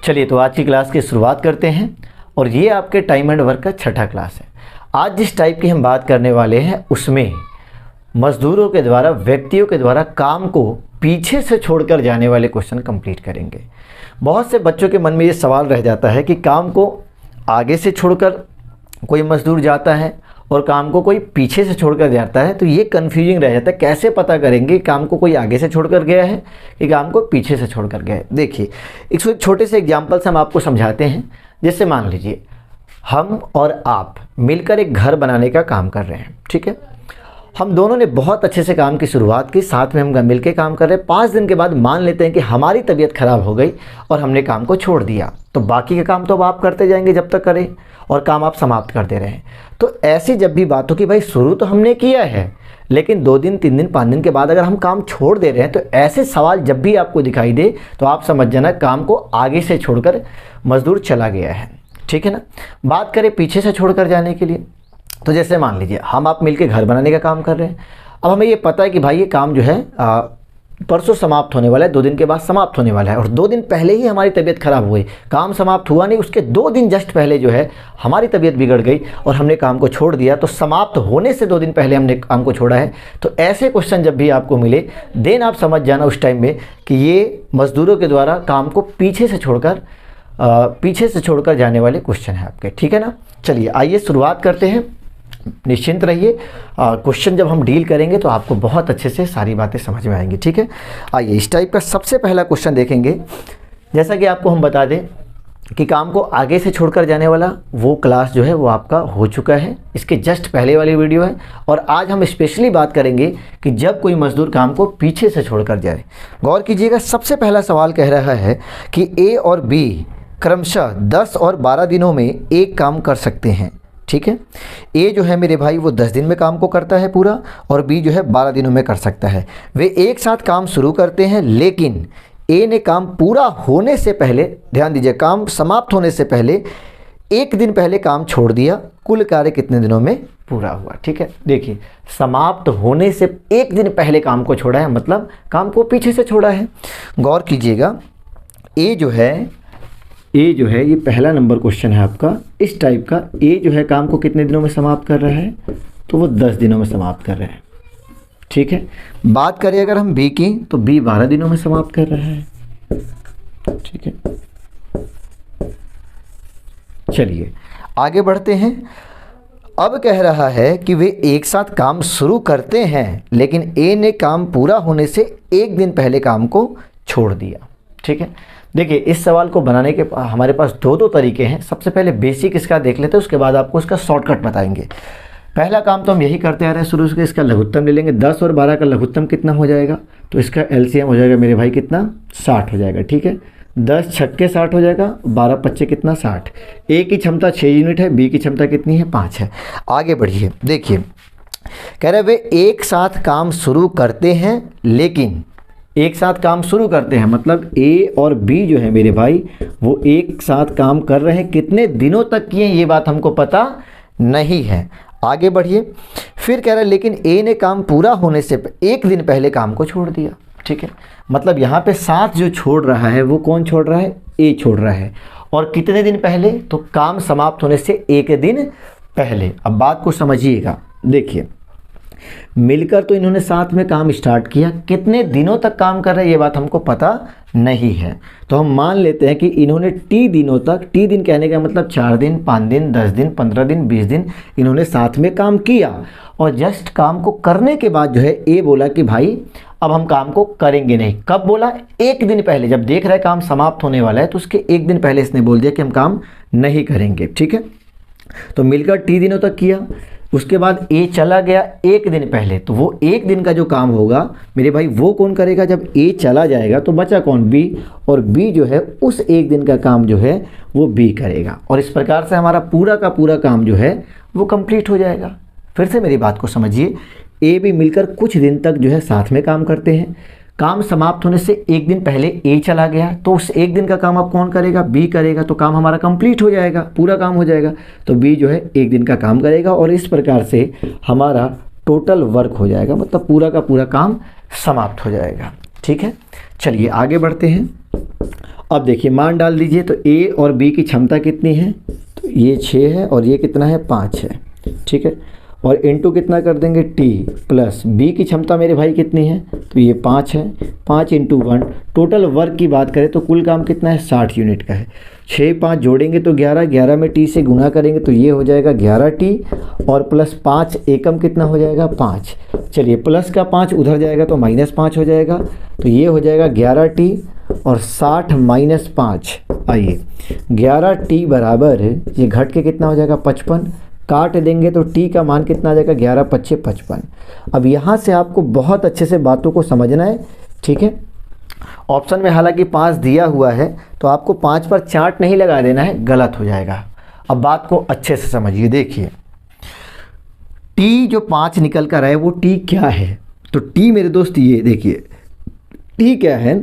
चलिए तो आज की क्लास की शुरुआत करते हैं और ये आपके टाइम एंड वर्क का छठा क्लास है। आज जिस टाइप की हम बात करने वाले हैं उसमें मजदूरों के द्वारा, व्यक्तियों के द्वारा काम को पीछे से छोड़कर जाने वाले क्वेश्चन कंप्लीट करेंगे। बहुत से बच्चों के मन में ये सवाल रह जाता है कि काम को आगे से छोड़कर कोई मजदूर जाता है और काम को कोई पीछे से छोड़कर जाता है, तो ये कन्फ्यूजिंग रह जाता है। कैसे पता करेंगे काम को कोई आगे से छोड़कर गया है कि काम को पीछे से छोड़कर गया है। देखिए एक छोटे से एग्जाम्पल से हम आपको समझाते हैं। जैसे मान लीजिए हम और आप मिलकर एक घर बनाने का काम कर रहे हैं, ठीक है। हम दोनों ने बहुत अच्छे से काम की शुरुआत की, साथ में हम मिलकर काम कर रहे हैं। 5 दिन के बाद मान लेते हैं कि हमारी तबीयत ख़राब हो गई और हमने काम को छोड़ दिया, तो बाकी का काम तो अब आप करते जाएंगे जब तक करें और काम आप समाप्त कर दे रहे हैं। तो ऐसी जब भी बात हो कि भाई शुरू तो हमने किया है लेकिन 2 दिन 3 दिन 5 दिन के बाद अगर हम काम छोड़ दे रहे हैं, तो ऐसे सवाल जब भी आपको दिखाई दे तो आप समझ जाना काम को आगे से छोड़कर मजदूर चला गया है, ठीक है ना। बात करें पीछे से छोड़कर जाने के लिए, तो जैसे मान लीजिए हम आप मिलके घर बनाने का काम कर रहे हैं। अब हमें ये पता है कि भाई ये काम जो है परसों समाप्त होने वाला है, 2 दिन के बाद समाप्त होने वाला है, और 2 दिन पहले ही हमारी तबीयत ख़राब हुई। काम समाप्त हुआ नहीं, उसके 2 दिन जस्ट पहले जो है हमारी तबीयत बिगड़ गई और हमने काम को छोड़ दिया। तो समाप्त होने से 2 दिन पहले हमने काम को छोड़ा है। तो ऐसे क्वेश्चन जब भी आपको मिले देन आप समझ जाना उस टाइम में कि ये मज़दूरों के द्वारा काम को पीछे से छोड़कर जाने वाले क्वेश्चन है आपके, ठीक है ना। चलिए आइए शुरुआत करते हैं। निश्चिंत रहिए, क्वेश्चन जब हम डील करेंगे तो आपको बहुत अच्छे से सारी बातें समझ में आएंगी, ठीक है। आइए इस टाइप का सबसे पहला क्वेश्चन देखेंगे। जैसा कि आपको हम बता दें कि काम को आगे से छोड़कर जाने वाला वो क्लास जो है वो आपका हो चुका है, इसके जस्ट पहले वाली वीडियो है। और आज हम स्पेशली बात करेंगे कि जब कोई मजदूर काम को पीछे से छोड़कर जाए। गौर कीजिएगा, सबसे पहला सवाल कह रहा है कि ए और बी क्रमशः 10 और 12 दिनों में एक काम कर सकते हैं, ठीक है। ए जो है मेरे भाई वो 10 दिन में काम को करता है पूरा, और बी जो है 12 दिनों में कर सकता है। वे एक साथ काम शुरू करते हैं, लेकिन ए ने काम पूरा होने से पहले, ध्यान दीजिए, काम समाप्त होने से पहले 1 दिन पहले काम छोड़ दिया। कुल कार्य कितने दिनों में पूरा हुआ, ठीक है। देखिए समाप्त होने से 1 दिन पहले काम को छोड़ा है, मतलब काम को पीछे से छोड़ा है। गौर कीजिएगा, ए जो है ये पहला नंबर क्वेश्चन है आपका इस टाइप का। ए जो है काम को कितने दिनों में समाप्त कर रहा है, तो वो 10 दिनों में समाप्त कर रहा है, ठीक है। बात करें अगर हम बी की, तो बी 12 दिनों में समाप्त कर रहा है, ठीक है। चलिए आगे बढ़ते हैं। अब कह रहा है कि वे एक साथ काम शुरू करते हैं, लेकिन ए ने काम पूरा होने से 1 दिन पहले काम को छोड़ दिया, ठीक है। देखिए इस सवाल को बनाने के हमारे पास 2 तरीके हैं। सबसे पहले बेसिक इसका देख लेते हैं, उसके बाद आपको इसका शॉर्टकट बताएंगे। पहला काम तो हम यही करते आ रहे हैं शुरू से, इसका लघुत्तम ले लेंगे। 10 और 12 का लघुत्तम कितना हो जाएगा, तो इसका एलसीएम हो जाएगा मेरे भाई कितना, 60 हो जाएगा, ठीक है। 10 छक्के 60 हो जाएगा, 12 पच्चे कितना 60। ए की क्षमता 6 यूनिट है, बी की क्षमता कितनी है, 5 है। आगे बढ़िए, देखिए कह रहे वे एक साथ काम शुरू करते हैं, लेकिन एक साथ काम शुरू करते हैं मतलब ए और बी जो है मेरे भाई वो एक साथ काम कर रहे हैं। कितने दिनों तक किए ये बात हमको पता नहीं है। आगे बढ़िए, फिर कह रहा है लेकिन ए ने काम पूरा होने से 1 दिन पहले काम को छोड़ दिया, ठीक है। मतलब यहाँ पे साथ जो छोड़ रहा है वो कौन छोड़ रहा है, ए छोड़ रहा है। और कितने दिन पहले, तो काम समाप्त होने से 1 दिन पहले। अब बात को समझिएगा, देखिए मिलकर तो इन्होंने साथ में काम स्टार्ट किया, कितने दिनों तक काम कर रहे हैं ये बात हमको पता नहीं है। तो हम मान लेते हैं कि इन्होंने टी दिनों तक, टी दिन कहने का मतलब 4 दिन 5 दिन 10 दिन 15 दिन 20 दिन इन्होंने साथ में काम किया। और जस्ट काम को करने के बाद जो है ए बोला कि भाई अब हम काम को करेंगे नहीं। कब बोला, 1 दिन पहले। जब देख रहा है काम समाप्त होने वाला है तो उसके 1 दिन पहले इसने बोल दिया कि हम काम नहीं करेंगे, ठीक है। तो मिलकर टी दिनों तक किया, उसके बाद ए चला गया 1 दिन पहले। तो वो 1 दिन का जो काम होगा मेरे भाई वो कौन करेगा, जब ए चला जाएगा तो बचा कौन, बी। और बी जो है उस 1 दिन का काम जो है वो बी करेगा। और इस प्रकार से हमारा पूरा का पूरा काम जो है वो कंप्लीट हो जाएगा। फिर से मेरी बात को समझिए, ए बी मिलकर कुछ दिन तक जो है साथ में काम करते हैं। काम समाप्त होने से 1 दिन पहले ए चला गया, तो उस 1 दिन का काम अब कौन करेगा, बी करेगा। तो काम हमारा कंप्लीट हो जाएगा, पूरा काम हो जाएगा। तो बी जो है 1 दिन का काम करेगा और इस प्रकार से हमारा टोटल वर्क हो जाएगा, मतलब पूरा का पूरा काम समाप्त हो जाएगा, ठीक है। चलिए आगे बढ़ते हैं। अब देखिए मान डाल दीजिए, तो ए और बी की क्षमता कितनी है, तो ये 6 है और ये कितना है 5 है, ठीक है। और इनटू कितना कर देंगे टी प्लस बी की क्षमता मेरे भाई कितनी है, तो ये 5 है, 5 × 1। टोटल वर्क की बात करें तो कुल काम कितना है 60 यूनिट का है। 6 5 जोड़ेंगे तो 11, 11 में टी से गुना करेंगे तो ये हो जाएगा 11 टी और प्लस 5 एकम कितना हो जाएगा 5। चलिए प्लस का 5 उधर जाएगा तो -5 हो जाएगा, तो ये हो जाएगा 11 टी और 60 - 5। आइए 11 टी बराबर ये घट के कितना हो जाएगा 55, काट देंगे तो टी का मान कितना आ जाएगा 11 × 5 = 55। अब यहाँ से आपको बहुत अच्छे से बातों को समझना है, ठीक है। ऑप्शन में हालांकि 5 दिया हुआ है तो आपको 5 पर चार्ट नहीं लगा देना है, गलत हो जाएगा। अब बात को अच्छे से समझिए, देखिए टी जो 5 निकल कर आए वो टी क्या है, तो टी मेरे दोस्त ये देखिए टी क्या है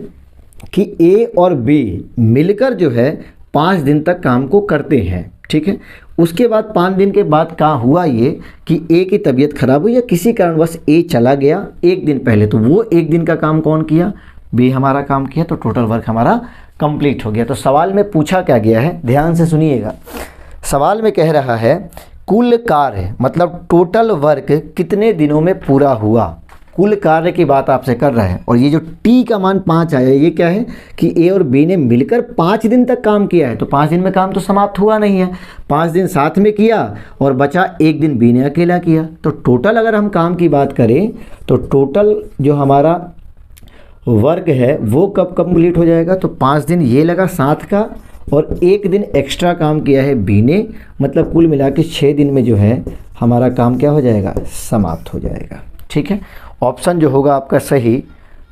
कि ए और बी मिलकर जो है 5 दिन तक काम को करते हैं, ठीक है। उसके बाद 5 दिन के बाद क्या हुआ ये कि ए की तबीयत खराब हुई या किसी कारणवश ए चला गया 1 दिन पहले, तो वो 1 दिन का काम कौन किया, बी हमारा काम किया, तो टोटल वर्क हमारा कंप्लीट हो गया। तो सवाल में पूछा क्या गया है, ध्यान से सुनिएगा। सवाल में कह रहा है कुल कार्य मतलब टोटल वर्क कितने दिनों में पूरा हुआ, कुल कार्य की बात आपसे कर रहा है। और ये जो टी का मान 5 आया ये क्या है कि ए और बी ने मिलकर 5 दिन तक काम किया है, तो 5 दिन में काम तो समाप्त हुआ नहीं है, 5 दिन साथ में किया और बचा 1 दिन बी ने अकेला किया। तो टोटल अगर हम काम की बात करें तो टोटल जो हमारा वर्क है वो कब कंप्लीट हो जाएगा, तो 5 दिन ये लगा 7 का और 1 दिन एक्स्ट्रा काम किया है बी ने, मतलब कुल मिला के 6 दिन में जो है हमारा काम क्या हो जाएगा, समाप्त हो जाएगा, ठीक है। ऑप्शन जो होगा आपका सही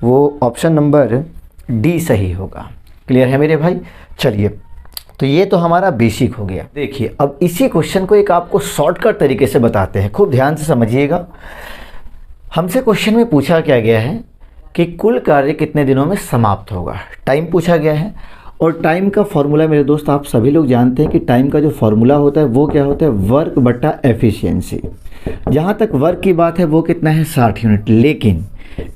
वो ऑप्शन नंबर डी सही होगा। क्लियर है मेरे भाई। चलिए तो ये तो हमारा बेसिक हो गया। देखिए अब इसी क्वेश्चन को एक आपको शॉर्टकट तरीके से बताते हैं, खूब ध्यान से समझिएगा। हमसे क्वेश्चन में पूछा क्या गया है कि कुल कार्य कितने दिनों में समाप्त होगा, टाइम पूछा गया है। और टाइम का फॉर्मूला मेरे दोस्त आप सभी लोग जानते हैं कि टाइम का जो फॉर्मूला होता है वो क्या होता है, वर्क बटा एफिशिएंसी। जहाँ तक वर्क की बात है वो कितना है 60 यूनिट, लेकिन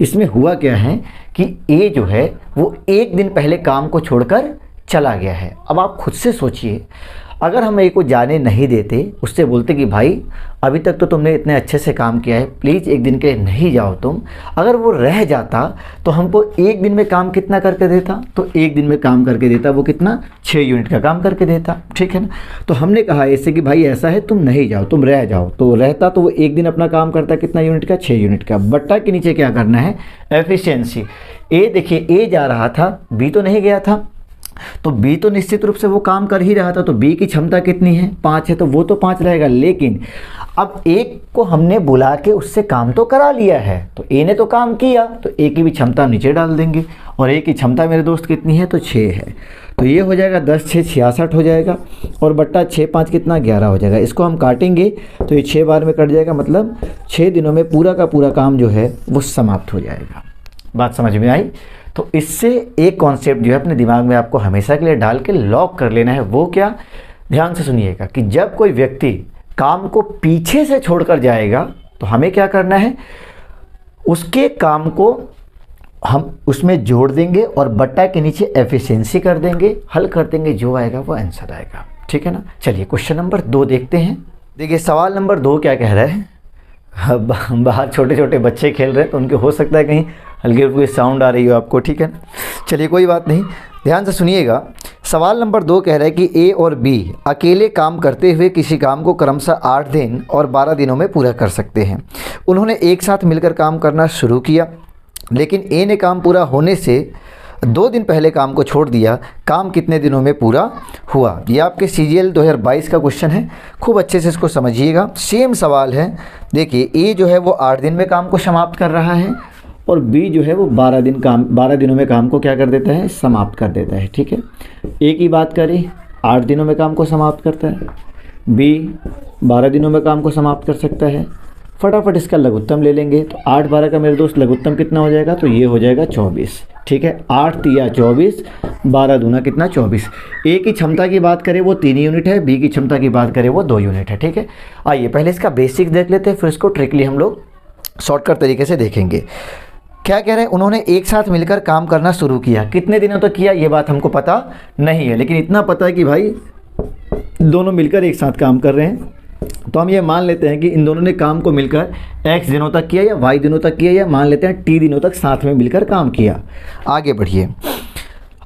इसमें हुआ क्या है कि ए जो है वो 1 दिन पहले काम को छोड़कर चला गया है। अब आप खुद से सोचिए, अगर हम ए को जाने नहीं देते, उससे बोलते कि भाई अभी तक तो तुमने इतने अच्छे से काम किया है, प्लीज़ 1 दिन के लिए नहीं जाओ तुम, अगर वो रह जाता तो हमको 1 दिन में काम कितना करके देता, तो 1 दिन में काम करके देता वो कितना 6 यूनिट का काम करके देता, ठीक है ना। तो हमने कहा ऐसे कि भाई ऐसा है तुम नहीं जाओ, तुम रह जाओ, तो रहता तो वो 1 दिन अपना काम करता कितना यूनिट का 6 यूनिट का। बट्टा के नीचे क्या करना है, एफिशिएंसी। ए देखिए ए जा रहा था, बी तो नहीं गया था, तो बी तो निश्चित रूप से वो काम कर ही रहा था, तो बी की क्षमता कितनी है 5 है, तो वो तो 5 रहेगा। लेकिन अब एक को हमने बुला के उससे काम तो करा लिया है, तो ए ने तो काम किया, तो ए की भी क्षमता नीचे डाल देंगे और ए की क्षमता मेरे दोस्त कितनी है, तो 6 है। तो ये हो जाएगा 10 6 66 हो जाएगा और बट्टा 6 5 कितना 11 हो जाएगा। इसको हम काटेंगे तो ये 6 बार में कट जाएगा, मतलब 6 दिनों में पूरा का पूरा काम जो है वो समाप्त हो जाएगा। बात समझ में आई। तो इससे एक कॉन्सेप्ट जो है अपने दिमाग में आपको हमेशा के लिए डाल के लॉक कर लेना है। वो क्या, ध्यान से सुनिएगा कि जब कोई व्यक्ति काम को पीछे से छोड़कर जाएगा तो हमें क्या करना है, उसके काम को हम उसमें जोड़ देंगे और बट्टा के नीचे एफिशिएंसी कर देंगे, हल कर देंगे, जो आएगा वो आंसर आएगा, ठीक है ना। चलिए क्वेश्चन नंबर 2 देखते हैं। देखिए सवाल नंबर 2 क्या कह रहा है, बाहर छोटे छोटे बच्चे खेल रहे हैं तो उनके हो सकता है कहीं हल्की हल्की साउंड आ रही हो आपको, ठीक है ना। चलिए कोई बात नहीं, ध्यान से सुनिएगा। सवाल नंबर 2 कह रहा है कि ए और बी अकेले काम करते हुए किसी काम को क्रमशः 8 दिन और 12 दिनों में पूरा कर सकते हैं। उन्होंने एक साथ मिलकर काम करना शुरू किया, लेकिन ए ने काम पूरा होने से 2 दिन पहले काम को छोड़ दिया। काम कितने दिनों में पूरा हुआ। ये आपके CGL 2022 का क्वेश्चन है, खूब अच्छे से इसको समझिएगा। सेम सवाल है। देखिए ए जो है वो 8 दिन में काम को समाप्त कर रहा है और बी जो है वो 12 दिनों में काम को क्या कर देता है, समाप्त कर देता है, ठीक है। ए की बात करें 8 दिनों में काम को समाप्त करता है, बी 12 दिनों में काम को समाप्त कर सकता है। फटाफट इसका लघुत्तम ले लेंगे तो 8 12 का मेरे दोस्त लघुत्तम कितना हो जाएगा, तो ये हो जाएगा 24, ठीक है। 8 तिया 24, 12 दूना कितना 24। ए की क्षमता की बात करें वो 3 यूनिट है, बी की क्षमता की बात करें वो 2 यूनिट है, ठीक है। आइए पहले इसका बेसिक देख लेते हैं, फिर इसको ट्रिकली हम लोग शॉर्टकट तरीके से देखेंगे। क्या कह रहे हैं, उन्होंने एक साथ मिलकर काम करना शुरू किया। कितने दिनों तक किया ये बात हमको पता नहीं है, लेकिन इतना पता है कि भाई दोनों मिलकर एक साथ काम कर रहे हैं। तो हम ये मान लेते हैं कि इन दोनों ने काम को मिलकर x दिनों तक किया या y दिनों तक किया, या मान लेते हैं t दिनों तक साथ में मिलकर काम किया। आगे बढ़िए।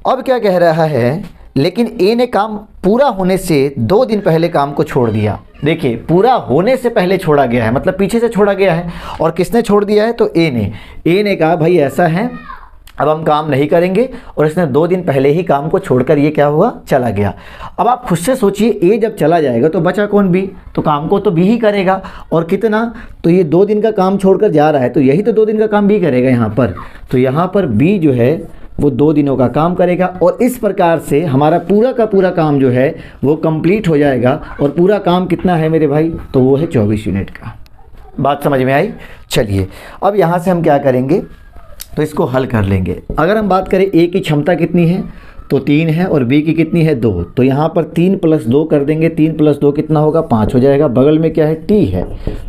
अब क्या कह रहा है, लेकिन a ने काम पूरा होने से 2 दिन पहले काम को छोड़ दिया। देखिए, पूरा होने से पहले छोड़ा गया है, मतलब पीछे से छोड़ा गया है। और किसने छोड़ दिया है, तो a ने कहा भाई ऐसा है, अब हम काम नहीं करेंगे, और इसने 2 दिन पहले ही काम को छोड़कर ये क्या हुआ, चला गया। अब आप खुद से सोचिए, ए जब चला जाएगा तो बचा कौन, बी, तो काम को तो बी ही करेगा। और कितना, तो ये 2 दिन का काम छोड़कर जा रहा है, तो यही तो 2 दिन का काम बी करेगा यहाँ पर। तो यहाँ पर बी जो है वो 2 दिनों का काम करेगा, और इस प्रकार से हमारा पूरा का पूरा काम जो है वो कंप्लीट हो जाएगा। और पूरा काम कितना है मेरे भाई, तो वो है 24 यूनिट का। बात समझ में आई। चलिए अब यहाँ से हम क्या करेंगे, तो इसको हल कर लेंगे। अगर हम बात करें ए की क्षमता कितनी है, तो 3 है, और बी की कितनी है, 2। तो यहाँ पर 3 + 2 कर देंगे। 3 + 2 कितना होगा, 5 हो जाएगा। बगल में क्या है, टी है,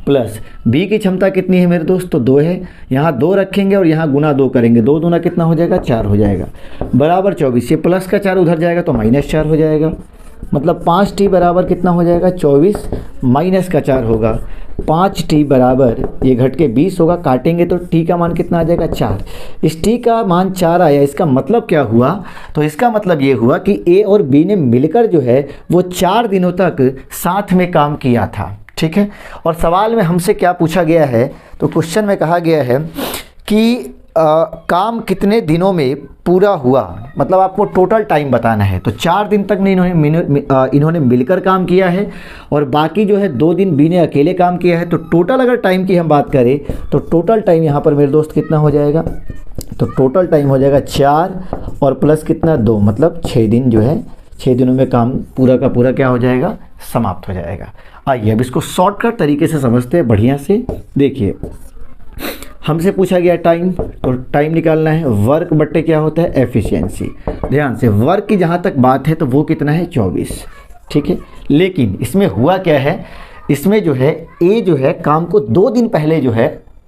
प्लस बी की क्षमता कितनी है मेरे दोस्त, तो 2 है। यहाँ 2 रखेंगे और यहाँ गुना 2 करेंगे, 2 दूना कितना हो जाएगा, 4 हो जाएगा, बराबर 24। ये प्लस का 4 उधर जाएगा तो -4 हो जाएगा। मतलब 5t बराबर कितना हो जाएगा, 24 माइनस का 4 होगा। 5t बराबर, ये घट के 20 होगा, काटेंगे तो t का मान कितना आ जाएगा, 4। इस t का मान 4 आया, इसका मतलब क्या हुआ, तो इसका मतलब ये हुआ कि a और b ने मिलकर जो है वो 4 दिनों तक साथ में काम किया था। ठीक है। और सवाल में हमसे क्या पूछा गया है, तो क्वेश्चन में कहा गया है कि काम कितने दिनों में पूरा हुआ, मतलब आपको टोटल टाइम बताना है। तो 4 दिन तक इन्होंने मिलकर काम किया है, और बाकी जो है 2 दिन बी ने अकेले काम किया है। तो टोटल अगर टाइम की हम बात करें, तो टोटल टाइम यहाँ पर मेरे दोस्त कितना हो जाएगा, तो टोटल टाइम हो जाएगा 4 और प्लस कितना, 2, मतलब 6 दिन जो है, 6 दिनों में काम पूरा का पूरा क्या हो जाएगा, समाप्त हो जाएगा। आइए अब इसको शॉर्टकट तरीके से समझते हैं बढ़िया से। देखिए, हमसे पूछा गया टाइम, तो टाइम निकालना है, वर्क बट्टे क्या होता है, एफिशिएंसी। ध्यान से, वर्क की जहाँ तक बात है तो वो कितना है, 24। ठीक है। लेकिन इसमें हुआ क्या है, इसमें जो है ए जो है काम को 2 दिन पहले जो है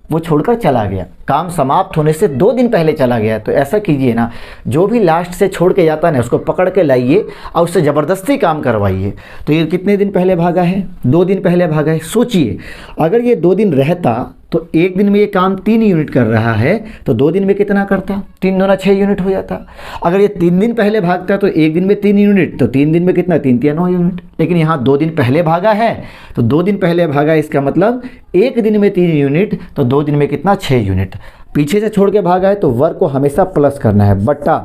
वो छोड़कर चला गया, काम समाप्त होने से 2 दिन पहले चला गया। तो ऐसा कीजिए ना, जो भी लास्ट से छोड़ के जाता है ना, उसको पकड़ के लाइए और उससे ज़बरदस्ती काम करवाइए। तो ये कितने दिन पहले भागा है, 2 दिन पहले भागा है। सोचिए, अगर ये 2 दिन रहता तो 1 दिन में ये काम 3 यूनिट कर रहा है, तो 2 दिन में कितना करता, 3 दूना 6 यूनिट हो जाता। अगर ये 3 दिन पहले भागता तो 1 दिन में 3 यूनिट, तो 3 दिन में कितना, 3 × 3 = 9 यूनिट। लेकिन यहाँ 2 दिन पहले भागा है, तो 2 दिन पहले भागा, इसका मतलब 1 दिन में 3 यूनिट, तो 2 दिन में कितना, 6 यूनिट। पीछे से छोड़ के भागा है तो वर्क को हमेशा प्लस करना है, बट्टा।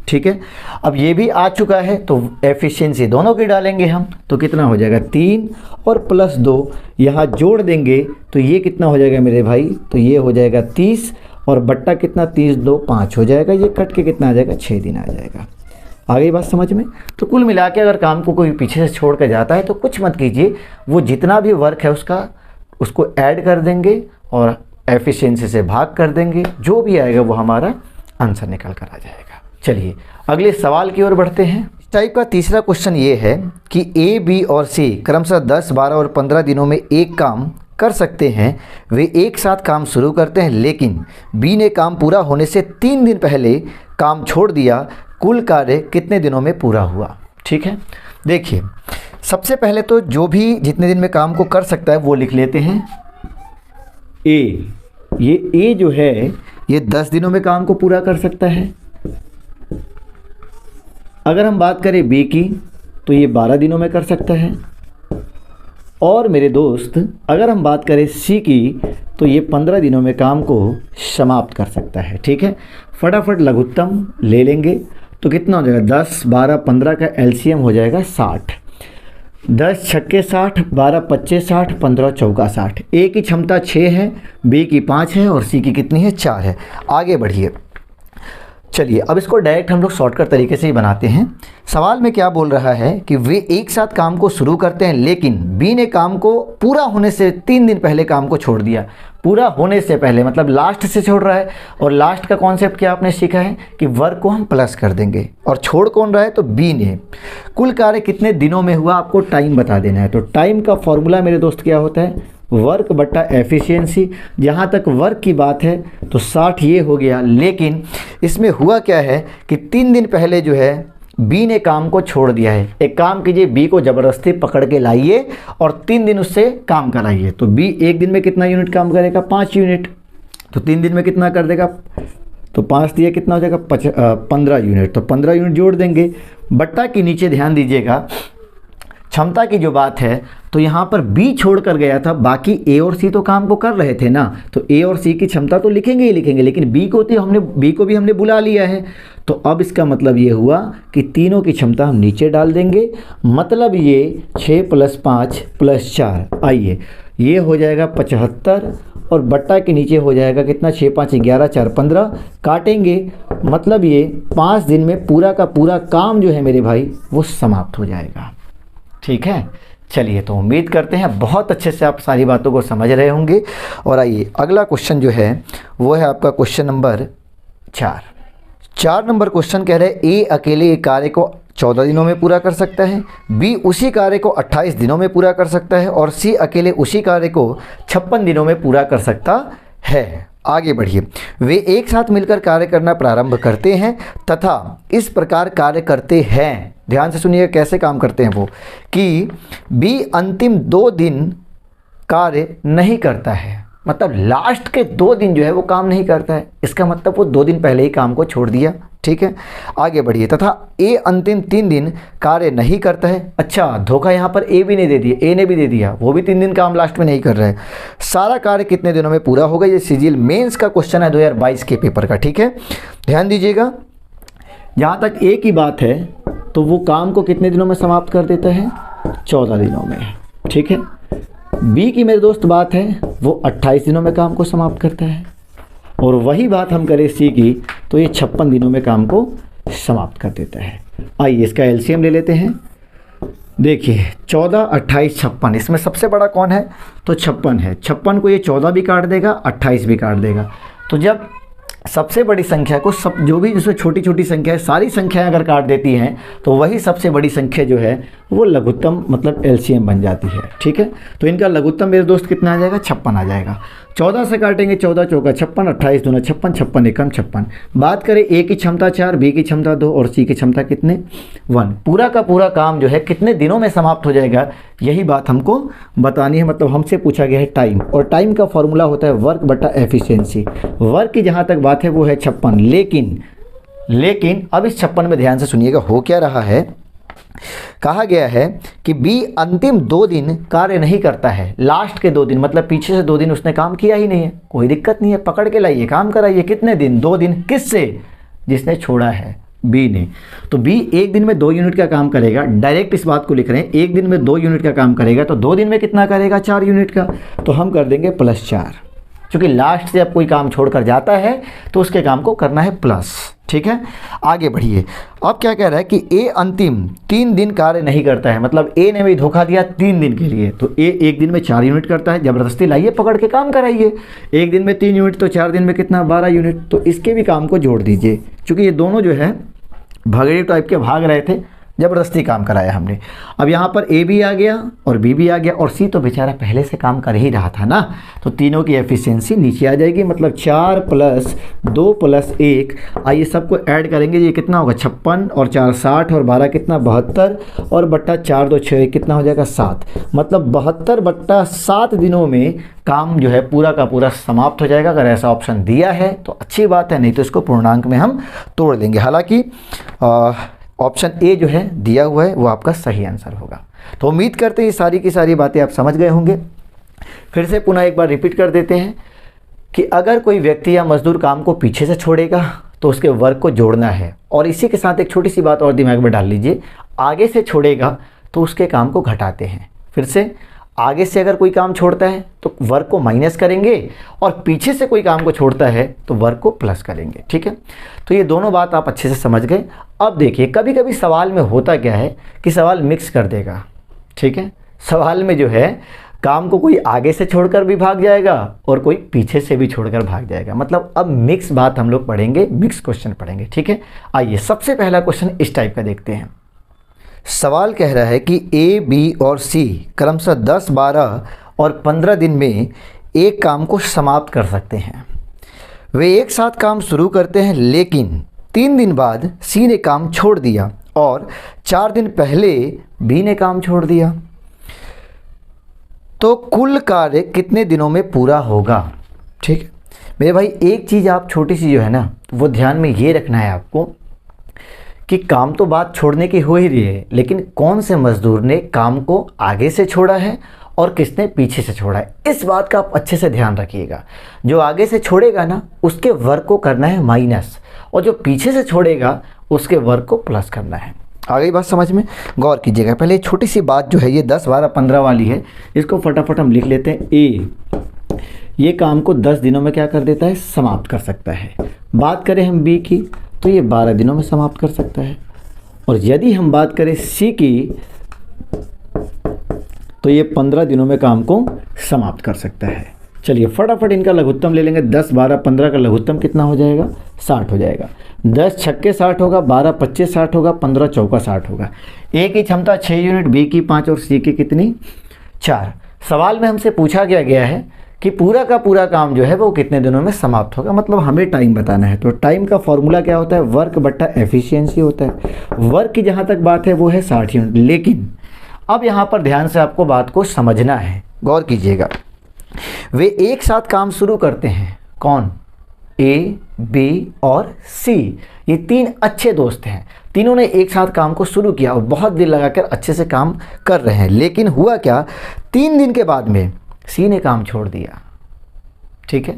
ठीक है। अब ये भी आ चुका है, तो एफिशिएंसी दोनों की डालेंगे हम, तो कितना हो जाएगा, 3 और प्लस 2 यहाँ जोड़ देंगे, तो ये कितना हो जाएगा मेरे भाई, तो ये हो जाएगा 30, और बट्टा कितना, 30 × 2 = 5 हो जाएगा। ये कट के कितना आ जाएगा, 6 दिन आ जाएगा। आ गई बात समझ में। तो कुल मिला के अगर काम को कोई पीछे से छोड़ कर जाता है तो कुछ मत कीजिए, वो जितना भी वर्क है उसको ऐड कर देंगे और एफिशिएंसी से भाग कर देंगे, जो भी आएगा वो हमारा आंसर निकल कर आ जाएगा। चलिए अगले सवाल की ओर बढ़ते हैं। इस टाइप का तीसरा क्वेश्चन ये है कि ए, बी और सी क्रमशः 10, 12 और 15 दिनों में एक काम कर सकते हैं। वे एक साथ काम शुरू करते हैं, लेकिन बी ने काम पूरा होने से 3 दिन पहले काम छोड़ दिया। कुल कार्य कितने दिनों में पूरा हुआ। ठीक है। देखिए, सबसे पहले तो जो भी जितने दिन में काम को कर सकता है वो लिख लेते हैं। ये ए जो है ये 10 दिनों में काम को पूरा कर सकता है। अगर हम बात करें बी की, तो ये 12 दिनों में कर सकता है। और मेरे दोस्त, अगर हम बात करें सी की, तो ये 15 दिनों में काम को समाप्त कर सकता है। ठीक है। फटाफट लघुत्तम ले लेंगे, तो कितना हो जाएगा, 10, 12, 15 का एलसीएम हो जाएगा 60। 10 × 6 = 60, 12 × 25 = 60, 15 × 4 = 60। ए की क्षमता 6 है, बी की 5 है और सी की कितनी है, 4 है। आगे बढ़िए। चलिए अब इसको डायरेक्ट हम लोग शॉर्टकट तरीके से ही बनाते हैं। सवाल में क्या बोल रहा है कि वे एक साथ काम को शुरू करते हैं, लेकिन बी ने काम को पूरा होने से 3 दिन पहले काम को छोड़ दिया। पूरा होने से पहले मतलब लास्ट से छोड़ रहा है, और लास्ट का कॉन्सेप्ट क्या आपने सीखा है कि वर्क को हम प्लस कर देंगे, और छोड़ कौन रहा है, तो बी ने। कुल कार्य कितने दिनों में हुआ आपको टाइम बता देना है। तो टाइम का फॉर्मूला मेरे दोस्त क्या होता है, वर्क बट्टा एफिशिएंसी। जहाँ तक वर्क की बात है तो 60 ये हो गया, लेकिन इसमें हुआ क्या है कि 3 दिन पहले जो है बी ने काम को छोड़ दिया है। एक काम कीजिए, बी को ज़बरदस्ती पकड़ के लाइए और 3 दिन उससे काम कराइए। तो बी एक दिन में कितना यूनिट काम करेगा? 5 यूनिट। तो 3 दिन में कितना कर देगा? तो 5 दिए कितना हो जाएगा? 15 यूनिट। तो 15 यूनिट जोड़ देंगे। बट्टा के नीचे ध्यान दीजिएगा, क्षमता की जो बात है तो यहाँ पर बी छोड़ कर गया था, बाकी ए और सी तो काम को कर रहे थे ना, तो ए और सी की क्षमता तो लिखेंगे ही लिखेंगे, लेकिन बी को भी हमने बुला लिया है। तो अब इसका मतलब ये हुआ कि तीनों की क्षमता हम नीचे डाल देंगे। मतलब ये 6 + 5 + 4, आइए ये हो जाएगा 75 और बट्टा के नीचे हो जाएगा कितना? 6 × 5 = 11, 4 × 15 काटेंगे। मतलब ये 5 दिन में पूरा का पूरा काम जो है मेरे भाई वो समाप्त हो जाएगा। ठीक है, चलिए तो उम्मीद करते हैं बहुत अच्छे से आप सारी बातों को समझ रहे होंगे। और आइए अगला क्वेश्चन जो है वो है आपका क्वेश्चन नंबर 4 नंबर क्वेश्चन कह रहे हैं ए अकेले एक कार्य को 14 दिनों में पूरा कर सकता है, बी उसी कार्य को 28 दिनों में पूरा कर सकता है और सी अकेले उसी कार्य को 56 दिनों में पूरा कर सकता है। आगे बढ़िए। वे एक साथ मिलकर कार्य करना प्रारंभ करते हैं तथा इस प्रकार कार्य करते हैं। ध्यान से सुनिए कैसे काम करते हैं वो, कि बी अंतिम 2 दिन कार्य नहीं करता है, मतलब लास्ट के 2 दिन जो है वो काम नहीं करता है। इसका मतलब वो 2 दिन पहले ही काम को छोड़ दिया। ठीक है, आगे बढ़िए। तथा ए अंतिम 3 दिन कार्य नहीं करता है। अच्छा, धोखा यहाँ पर ए भी नहीं दे दिया, ए ने भी दे दिया, वो भी 3 दिन काम लास्ट में नहीं कर रहा है। सारा कार्य कितने दिनों में पूरा होगा? ये सीजीएल मेंस का क्वेश्चन है 2022 के पेपर का। ठीक है, ध्यान दीजिएगा। जहाँ तक ए की बात है तो वो काम को कितने दिनों में समाप्त कर देता है? 14 दिनों में। ठीक है, बी की मेरे दोस्त बात है वो 28 दिनों में काम को समाप्त करता है, और वही बात हम करें सी की तो ये 56 दिनों में काम को समाप्त कर देता है। आइए इसका एलसीएम ले लेते हैं। देखिए 14, 28, 56, इसमें सबसे बड़ा कौन है? तो 56 है। 56 को ये 14 भी काट देगा, 28 भी काट देगा। तो जब सबसे बड़ी संख्या को सब जो भी जिसमें छोटी छोटी संख्या है सारी संख्याएं अगर काट देती हैं तो वही सबसे बड़ी संख्या जो है वो लघुत्तम मतलब एलसीएम बन जाती है। ठीक है, तो इनका लघुत्तम मेरे दोस्त कितना आ जाएगा? 56 आ जाएगा। 14 से काटेंगे, 14 चौका 56, 28 दूना 56, 56 एकम 56। बात करें ए की क्षमता 4, बी की क्षमता 2 और सी की क्षमता कितने? 1। पूरा का पूरा काम जो है कितने दिनों में समाप्त हो जाएगा, यही बात हमको बतानी है। मतलब हमसे पूछा गया है टाइम, और टाइम का फॉर्मूला होता है वर्क बटा एफिशिएंसी। वर्क की जहाँ तक बात है वो है 56, लेकिन अब इस 56 में ध्यान से सुनिएगा हो क्या रहा है। कहा गया है कि बी अंतिम 2 दिन कार्य नहीं करता है, लास्ट के 2 दिन, मतलब पीछे से 2 दिन उसने काम किया ही नहीं है। कोई दिक्कत नहीं है, पकड़ के लाइए, काम कराइए। कितने दिन? 2 दिन। किससे? जिसने छोड़ा है, बी ने। तो बी एक दिन में 2 यूनिट का काम करेगा। डायरेक्ट इस बात को लिख रहे हैं, एक दिन में 2 यूनिट का काम करेगा तो 2 दिन में कितना करेगा? 4 यूनिट का। तो हम कर देंगे +4, क्योंकि लास्ट से अब कोई काम छोड़कर जाता है तो उसके काम को करना है प्लस। ठीक है, आगे बढ़िए। अब क्या कह रहा है कि ए अंतिम 3 दिन कार्य नहीं करता है, मतलब ए ने भी धोखा दिया 3 दिन के लिए। तो ए एक दिन में 4 यूनिट करता है, ज़बरदस्ती लाइए, पकड़ के काम कराइए। एक दिन में 3 यूनिट तो 4 दिन में कितना? 12 यूनिट। तो इसके भी काम को जोड़ दीजिए, क्योंकि ये दोनों जो है भगेड़े टाइप के भाग रहे थे, ज़बरदस्ती काम कराया हमने। अब यहाँ पर ए भी आ गया और बी भी आ गया, और सी तो बेचारा पहले से काम कर ही रहा था ना, तो तीनों की एफिशिएंसी नीचे आ जाएगी। मतलब 4 + 2 + 1, आइए सबको ऐड करेंगे, ये कितना होगा? 56 और 4 60 और 12 कितना? 72 और बट्टा 4 2 6 कितना हो जाएगा? 7। मतलब 72 बट्टा 7 दिनों में काम जो है पूरा का पूरा समाप्त हो जाएगा। अगर ऐसा ऑप्शन दिया है तो अच्छी बात है, नहीं तो इसको पूर्णांक में हम तोड़ देंगे। हालांकि ऑप्शन ए जो है दिया हुआ है वो आपका सही आंसर होगा। तो उम्मीद करते हैं ये सारी की सारी बातें आप समझ गए होंगे। फिर से पुनः एक बार रिपीट कर देते हैं कि अगर कोई व्यक्ति या मजदूर काम को पीछे से छोड़ेगा तो उसके वर्क को जोड़ना है, और इसी के साथ एक छोटी सी बात और दिमाग में डाल लीजिए, आगे से छोड़ेगा तो उसके काम को घटाते हैं। फिर से आगे से अगर कोई काम छोड़ता है तो वर्क को माइनस करेंगे, और पीछे से कोई काम को छोड़ता है तो वर्क को प्लस करेंगे। ठीक है, तो ये दोनों बात आप अच्छे से समझ गए। अब देखिए कभी कभी सवाल में होता क्या है कि सवाल मिक्स कर देगा। ठीक है, सवाल में जो है काम को कोई आगे से छोड़कर भी भाग जाएगा और कोई पीछे से भी छोड़कर भाग जाएगा। मतलब अब मिक्स बात हम लोग पढ़ेंगे, मिक्स क्वेश्चन पढ़ेंगे। ठीक है, आइए सबसे पहला क्वेश्चन इस टाइप का देखते हैं। सवाल कह रहा है कि ए, बी और सी क्रमशः 10, 12 और 15 दिन में एक काम को समाप्त कर सकते हैं। वे एक साथ काम शुरू करते हैं, लेकिन 3 दिन बाद सी ने काम छोड़ दिया और 4 दिन पहले बी ने काम छोड़ दिया। तो कुल कार्य कितने दिनों में पूरा होगा? ठीक है मेरे भाई, एक चीज़ आप छोटी सी जो है ना वो ध्यान में ये रखना है आपको कि काम तो बात छोड़ने की हो ही रही है, लेकिन कौन से मजदूर ने काम को आगे से छोड़ा है और किसने पीछे से छोड़ा है, इस बात का आप अच्छे से ध्यान रखिएगा। जो आगे से छोड़ेगा ना उसके वर्क को करना है माइनस, और जो पीछे से छोड़ेगा उसके वर्क को प्लस करना है। आ गई बात समझ में? गौर कीजिएगा। पहले एक छोटी सी बात जो है ये 10, 12, 15 वाली है, इसको फटाफट हम लिख लेते हैं। ए ये काम को 10 दिनों में क्या कर देता है? समाप्त कर सकता है। बात करें हम बी की तो ये 12 दिनों में समाप्त कर सकता है, और यदि हम बात करें सी की तो ये 15 दिनों में काम को समाप्त कर सकता है। चलिए फटाफट इनका लघुत्तम ले लेंगे। 10, 12, 15 का लघुत्तम कितना हो जाएगा? 60 हो जाएगा। 10 छक्के 60 होगा, 12 25 60 होगा, 15 चौका 60 होगा। ए की क्षमता 6 यूनिट, बी की 5 और सी की कितनी? 4। सवाल में हमसे पूछा गया है कि पूरा का पूरा काम जो है वो कितने दिनों में समाप्त होगा, मतलब हमें टाइम बताना है। तो टाइम का फॉर्मूला क्या होता है? वर्क बट्टा एफिशिएंसी होता है। वर्क की जहाँ तक बात है वो है 60 यूनिट, लेकिन अब यहाँ पर ध्यान से आपको बात को समझना है। गौर कीजिएगा। वे एक साथ काम शुरू करते हैं। कौन? ए, बी और सी। ये 3 अच्छे दोस्त हैं। तीनों ने एक साथ काम को शुरू किया और बहुत दिल लगाकर अच्छे से काम कर रहे हैं, लेकिन हुआ क्या? 3 दिन के बाद में सी ने काम छोड़ दिया। ठीक है,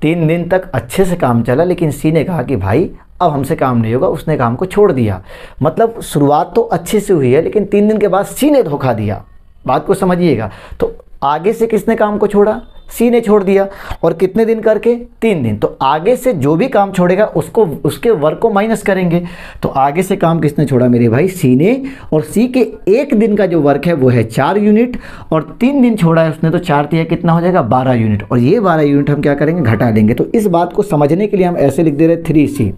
3 दिन तक अच्छे से काम चला, लेकिन सी ने कहा कि भाई अब हमसे काम नहीं होगा, उसने काम को छोड़ दिया। मतलब शुरुआत तो अच्छे से हुई है, लेकिन 3 दिन के बाद सी ने धोखा दिया। बात को समझिएगा। तो आगे से किसने काम को छोड़ा? सी ने छोड़ दिया। और कितने दिन करके? 3 दिन। तो आगे से जो भी काम छोड़ेगा उसको उसके वर्क को माइनस करेंगे। तो आगे से काम किसने छोड़ा मेरे भाई? सी ने। और सी के 1 दिन का जो वर्क है वो है 4 यूनिट, और 3 दिन छोड़ा है उसने, तो 4 दिया कितना हो जाएगा? 12 यूनिट। और ये 12 यूनिट हम क्या करेंगे? घटा देंगे। तो इस बात को समझने के लिए हम ऐसे लिख दे रहे 3C,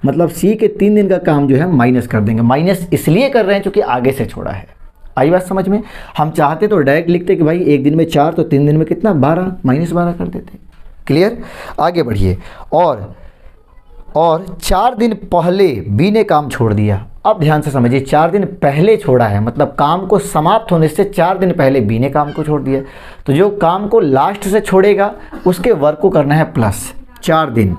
मतलब सी के 3 दिन का काम जो है माइनस कर देंगे। माइनस इसलिए कर रहे हैं क्योंकि आगे से छोड़ा है। आई बात समझ में? हम चाहते तो डायरेक्ट लिखते कि भाई 1 दिन में 4 तो 3 दिन में कितना? 12, -12 कर देते। क्लियर? आगे बढ़िए। और 4 दिन पहले बी ने काम छोड़ दिया। अब ध्यान से समझिए, 4 दिन पहले छोड़ा है, मतलब काम को समाप्त होने से 4 दिन पहले बी ने काम को छोड़ दिया। तो जो काम को लास्ट से छोड़ेगा उसके वर्क को करना है प्लस 4 दिन।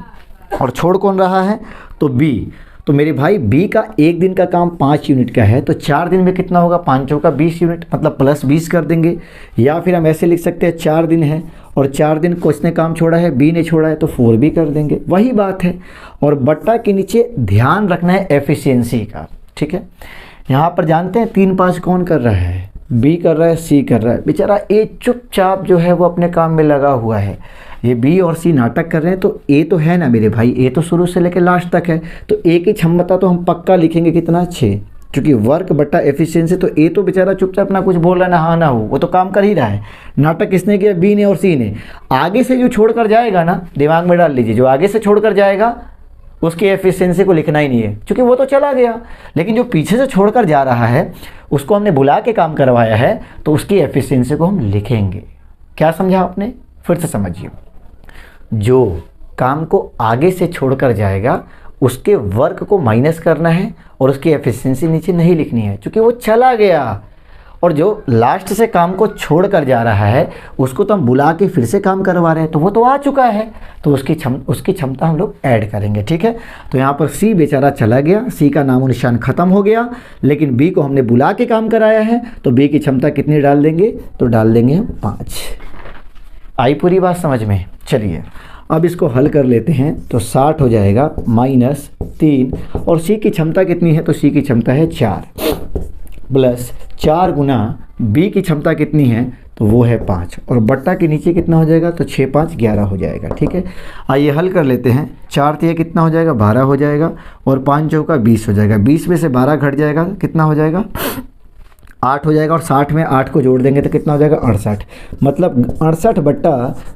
और छोड़ कौन रहा है? तो बी। तो मेरे भाई बी का 1 दिन का काम 5 यूनिट का है, तो 4 दिन में कितना होगा? 5 चौका 20 यूनिट, मतलब प्लस 20 कर देंगे। या फिर हम ऐसे लिख सकते हैं 4 दिन है और 4 दिन को इसने काम छोड़ा है, बी ने छोड़ा है, तो 4 भी कर देंगे। वही बात है। और बट्टा के नीचे ध्यान रखना है एफिशिएंसी का। ठीक है, यहाँ पर जानते हैं 3, 5 कौन कर रहा है? बी कर रहा है, सी कर रहा है। बेचारा ए चुपचाप जो है वो अपने काम में लगा हुआ है। ये बी और सी नाटक कर रहे हैं, तो ए तो है ना मेरे भाई, ए तो शुरू से लेकर लास्ट तक है। तो ए की क्षमता तो हम पक्का लिखेंगे कितना? 6, क्योंकि वर्क बट्टा एफिशिएंसी। तो ए तो बेचारा चुपचाप ना कुछ बोल रहा है ना हाँ ना हो, वो तो काम कर ही रहा है। नाटक किसने किया? बी ने और सी ने। आगे से जो छोड़ कर जाएगा ना, दिमाग में डाल लीजिए, जो आगे से छोड़ कर जाएगा उसकी एफिशिएंसी को लिखना ही नहीं है, क्योंकि वो तो चला गया। लेकिन जो पीछे से छोड़कर जा रहा है उसको हमने बुला के काम करवाया है, तो उसकी एफिशिएंसी को हम लिखेंगे। क्या समझा आपने? फिर से समझिए। जो काम को आगे से छोड़कर जाएगा उसके वर्क को माइनस करना है और उसकी एफिशिएंसी नीचे नहीं लिखनी है, क्योंकि वो चला गया। और जो लास्ट से काम को छोड़ कर जा रहा है उसको तो हम बुला के फिर से काम करवा रहे हैं, तो वो तो आ चुका है, तो उसकी क्षमता हम लोग ऐड करेंगे। ठीक है, तो यहाँ पर सी बेचारा चला गया, सी का नामो निशान खत्म हो गया, लेकिन बी को हमने बुला के काम कराया है, तो बी की क्षमता कितनी डाल देंगे? तो डाल देंगे हम 5। आई पूरी बात समझ में? चलिए अब इसको हल कर लेते हैं। तो 60 हो जाएगा -3, और सी की क्षमता कितनी है? तो सी की क्षमता है 4, प्लस 4 गुना बी की क्षमता कितनी है? तो वो है 5, और बट्टा के नीचे कितना हो जाएगा? तो 6, 5, 11 हो जाएगा। ठीक है, आइए हल कर लेते हैं। 4 तिया कितना हो जाएगा? 12 हो जाएगा, और 5 चौका 20 हो जाएगा। 20 में से 12 घट जाएगा, कितना हो जाएगा? 8 हो जाएगा। और 60 में 8 को जोड़ देंगे तो कितना हो जाएगा? 68। मतलब 68 बट्टा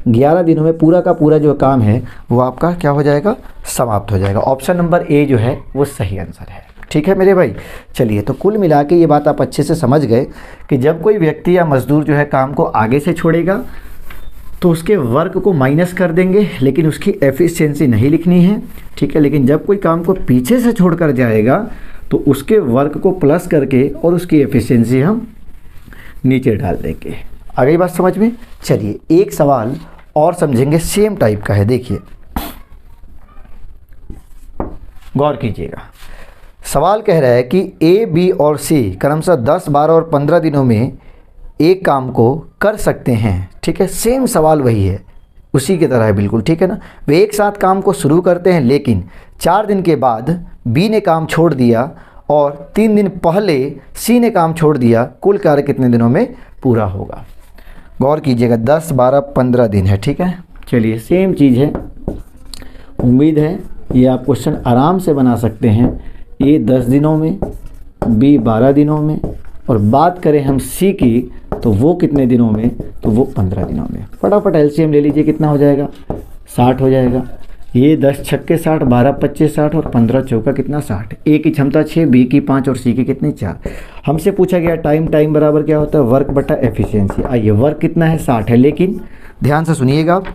11 दिनों में पूरा का पूरा जो काम है वो आपका क्या हो जाएगा? समाप्त हो जाएगा। ऑप्शन नंबर ए जो है वो सही आंसर है। ठीक है मेरे भाई। चलिए, तो कुल मिला के ये बात आप अच्छे से समझ गए कि जब कोई व्यक्ति या मजदूर जो है काम को आगे से छोड़ेगा तो उसके वर्क को माइनस कर देंगे, लेकिन उसकी एफिशिएंसी नहीं लिखनी है, ठीक है। लेकिन जब कोई काम को पीछे से छोड़ कर जाएगा तो उसके वर्क को प्लस करके और उसकी एफिशिएंसी हम नीचे डाल देंगे। आ गई बात समझ में। चलिए, एक सवाल और समझेंगे, सेम टाइप का है, देखिए गौर कीजिएगा। सवाल कह रहा है कि ए, बी और सी क्रमशः 10, 12 और 15 दिनों में एक काम को कर सकते हैं, ठीक है। सेम सवाल वही है, उसी की तरह है बिल्कुल, ठीक है ना। वे एक साथ काम को शुरू करते हैं, लेकिन 4 दिन के बाद बी ने काम छोड़ दिया और 3 दिन पहले सी ने काम छोड़ दिया। कुल कार्य कितने दिनों में पूरा होगा? गौर कीजिएगा, 10, 12, 15 दिन है, ठीक है। चलिए, सेम चीज़ है। उम्मीद है ये आप क्वेश्चन आराम से बना सकते हैं। ए 10 दिनों में, बी 12 दिनों में, और बात करें हम सी की तो वो कितने दिनों में, तो वो 15 दिनों में। फटाफट एलसीएम ले लीजिए, कितना हो जाएगा? 60 हो जाएगा। ये 10 छक्के 60, 12 25 60 और 15 चौका कितना? 60। ए की क्षमता 6, बी की 5 और सी की कितनी? 4। हमसे पूछा गया टाइम बराबर क्या होता है? वर्क बटा एफिशिएंसी। आइए, वर्क कितना है? 60 है, लेकिन ध्यान से सुनिएगा आप,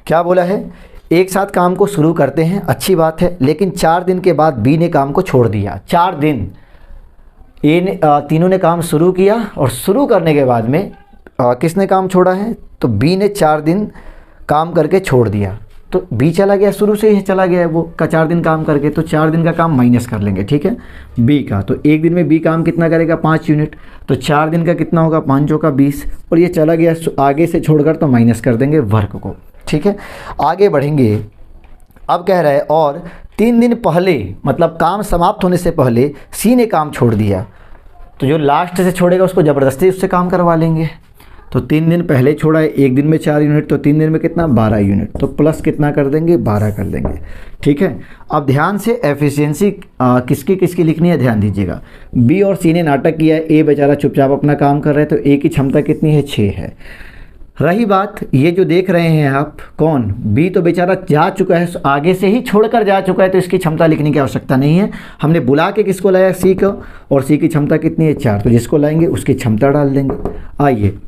क्या बोला है? एक साथ काम को शुरू करते हैं, अच्छी बात है, लेकिन 4 दिन के बाद बी ने काम को छोड़ दिया। 4 दिन ए ने तीनों ने काम शुरू किया और शुरू करने के बाद में किसने काम छोड़ा है? तो बी ने 4 दिन काम करके छोड़ दिया। तो बी चला गया, शुरू से ही चला गया है वो का 4 दिन काम करके, तो 4 दिन का काम माइनस कर लेंगे, ठीक है, बी का। तो एक दिन में बी काम कितना करेगा? 5 यूनिट। तो 4 दिन का कितना होगा? 5 चौका 20, और ये चला गया आगे से छोड़कर, तो माइनस कर देंगे वर्क को, ठीक है। आगे बढ़ेंगे। अब कह रहा है और 3 दिन पहले, मतलब काम समाप्त होने से पहले सी ने काम छोड़ दिया, तो जो लास्ट से छोड़ेगा उसको ज़बरदस्ती उससे काम करवा लेंगे। तो 3 दिन पहले छोड़ा है, एक दिन में 4 यूनिट, तो 3 दिन में कितना? 12 यूनिट। तो प्लस कितना कर देंगे? 12 कर देंगे, ठीक है। अब ध्यान से एफिशिएंसी किसकी किसकी लिखनी है, ध्यान दीजिएगा। बी और सी ने नाटक किया है, ए बेचारा चुपचाप अपना काम कर रहे हैं, तो ए की क्षमता कितनी है? 6 है। रही बात ये जो देख रहे हैं आप, कौन? बी तो बेचारा जा चुका है, आगे से ही छोड़कर जा चुका है, तो इसकी क्षमता लिखने की आवश्यकता नहीं है। हमने बुला के किसको लाया? सी को, और सी की क्षमता कितनी है? 4। तो जिसको लाएंगे उसकी क्षमता डाल देंगे। आइए,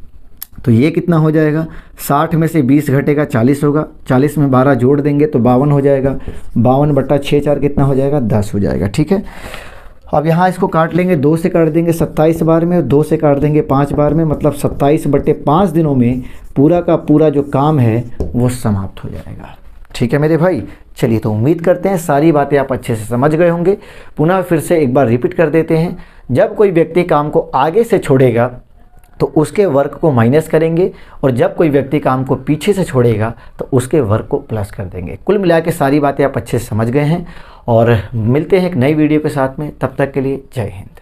तो ये कितना हो जाएगा? 60 में से 20 घटेगा, 40 होगा। 40 में 12 जोड़ देंगे तो 52 हो जाएगा। 52 बटा 6, 4 कितना हो जाएगा? 10 हो जाएगा, ठीक है। अब यहाँ इसको काट लेंगे, 2 से काट देंगे 27 बार में, और 2 से काट देंगे 5 बार में, मतलब 27 बटे 5 दिनों में पूरा का पूरा जो काम है वो समाप्त हो जाएगा, ठीक है मेरे भाई। चलिए, तो उम्मीद करते हैं सारी बातें आप अच्छे से समझ गए होंगे। पुनः फिर से एक बार रिपीट कर देते हैं। जब कोई व्यक्ति काम को आगे से छोड़ेगा तो उसके वर्क को माइनस करेंगे, और जब कोई व्यक्ति काम को पीछे से छोड़ेगा तो उसके वर्क को प्लस कर देंगे। कुल मिला के सारी बातें आप अच्छे से समझ गए हैं, और मिलते हैं एक नई वीडियो के साथ में। तब तक के लिए जय हिंद।